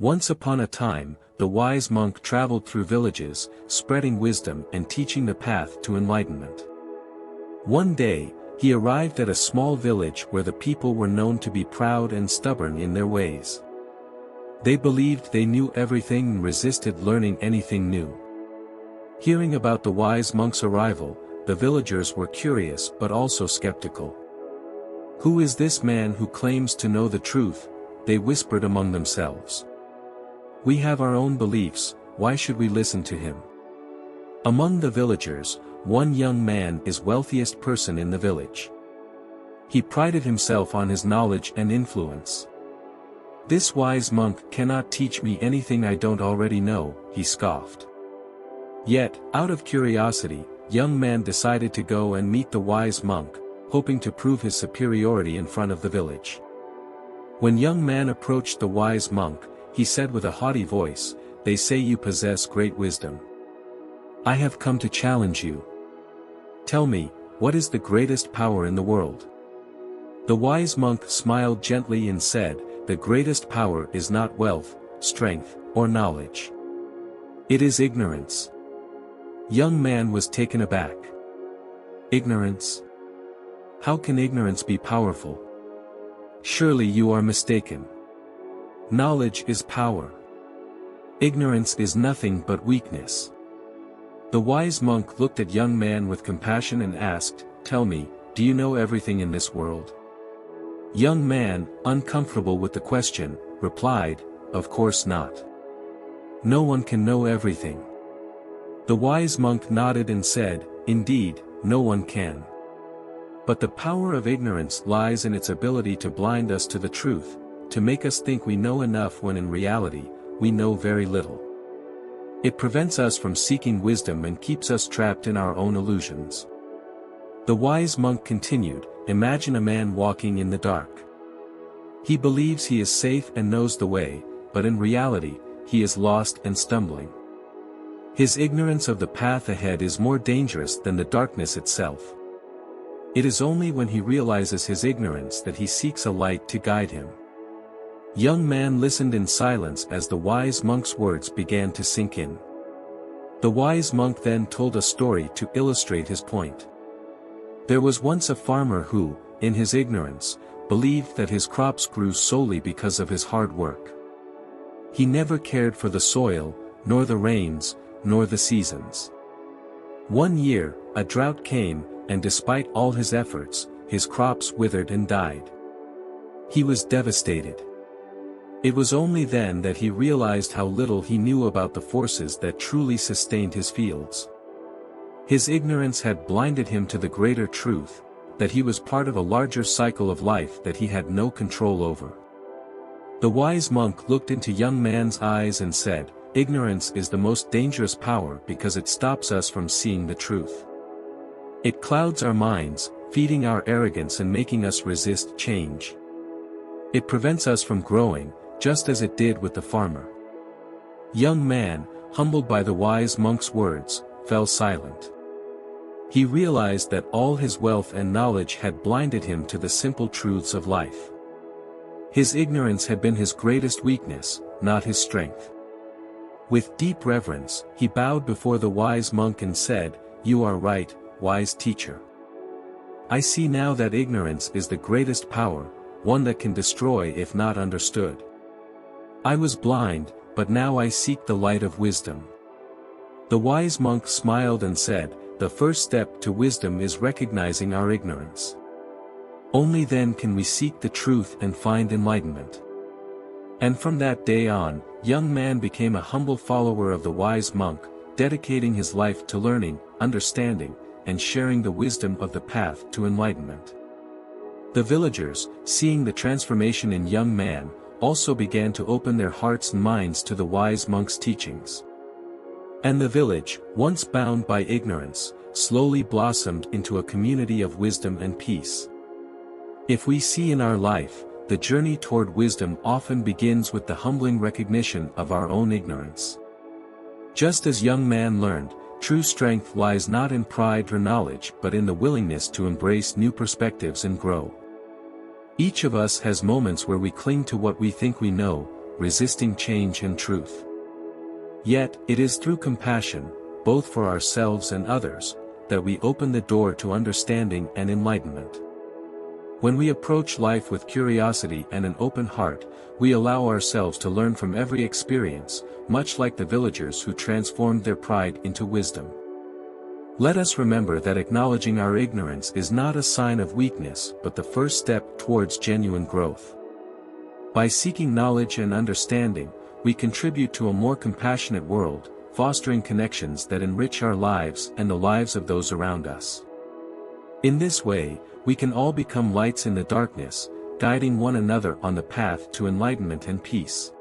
Once upon a time, the wise monk traveled through villages, spreading wisdom and teaching the path to enlightenment. One day, he arrived at a small village where the people were known to be proud and stubborn in their ways. They believed they knew everything and resisted learning anything new. Hearing about the wise monk's arrival, the villagers were curious but also skeptical. "Who is this man who claims to know the truth?" they whispered among themselves. "We have our own beliefs, why should we listen to him?" Among the villagers, one young man is wealthiest person in the village. He prided himself on his knowledge and influence. "This wise monk cannot teach me anything I don't already know," he scoffed. Yet, out of curiosity, young man decided to go and meet the wise monk, hoping to prove his superiority in front of the village. When young man approached the wise monk, he said with a haughty voice, "They say you possess great wisdom. I have come to challenge you. Tell me, what is the greatest power in the world?" The wise monk smiled gently and said, "The greatest power is not wealth, strength, or knowledge. It is ignorance." Young man was taken aback. "Ignorance? How can ignorance be powerful? Surely you are mistaken. Knowledge is power. Ignorance is nothing but weakness." The wise monk looked at young man with compassion and asked, "Tell me, do you know everything in this world?" Young man, uncomfortable with the question, replied, "Of course not. No one can know everything." The wise monk nodded and said, "Indeed, no one can. But the power of ignorance lies in its ability to blind us to the truth, to make us think we know enough when in reality, we know very little. It prevents us from seeking wisdom and keeps us trapped in our own illusions." The wise monk continued, "Imagine a man walking in the dark. He believes he is safe and knows the way, but in reality, he is lost and stumbling. His ignorance of the path ahead is more dangerous than the darkness itself. It is only when he realizes his ignorance that he seeks a light to guide him." Young man listened in silence as the wise monk's words began to sink in. The wise monk then told a story to illustrate his point. There was once a farmer who, in his ignorance, believed that his crops grew solely because of his hard work. He never cared for the soil, nor the rains, nor the seasons. One year, a drought came, and despite all his efforts, his crops withered and died. He was devastated. It was only then that he realized how little he knew about the forces that truly sustained his fields. His ignorance had blinded him to the greater truth, that he was part of a larger cycle of life that he had no control over. The wise monk looked into young man's eyes and said, "Ignorance is the most dangerous power because it stops us from seeing the truth. It clouds our minds, feeding our arrogance and making us resist change. It prevents us from growing, just as it did with the farmer." Young man, humbled by the wise monk's words, fell silent. He realized that all his wealth and knowledge had blinded him to the simple truths of life. His ignorance had been his greatest weakness, not his strength. With deep reverence, he bowed before the wise monk and said, "You are right, wise teacher. I see now that ignorance is the greatest power, one that can destroy if not understood. I was blind, but now I seek the light of wisdom." The wise monk smiled and said, "The first step to wisdom is recognizing our ignorance. Only then can we seek the truth and find enlightenment." And from that day on, young man became a humble follower of the wise monk, dedicating his life to learning, understanding, and sharing the wisdom of the path to enlightenment. The villagers, seeing the transformation in young man, also began to open their hearts and minds to the wise monk's teachings. And the village, once bound by ignorance, slowly blossomed into a community of wisdom and peace. If we see in our life, the journey toward wisdom often begins with the humbling recognition of our own ignorance. Just as young man learned, true strength lies not in pride or knowledge but in the willingness to embrace new perspectives and grow. Each of us has moments where we cling to what we think we know, resisting change and truth. Yet, it is through compassion, both for ourselves and others, that we open the door to understanding and enlightenment. When we approach life with curiosity and an open heart, we allow ourselves to learn from every experience, much like the villagers who transformed their pride into wisdom. Let us remember that acknowledging our ignorance is not a sign of weakness but the first step towards genuine growth. By seeking knowledge and understanding, we contribute to a more compassionate world, fostering connections that enrich our lives and the lives of those around us. In this way, we can all become lights in the darkness, guiding one another on the path to enlightenment and peace.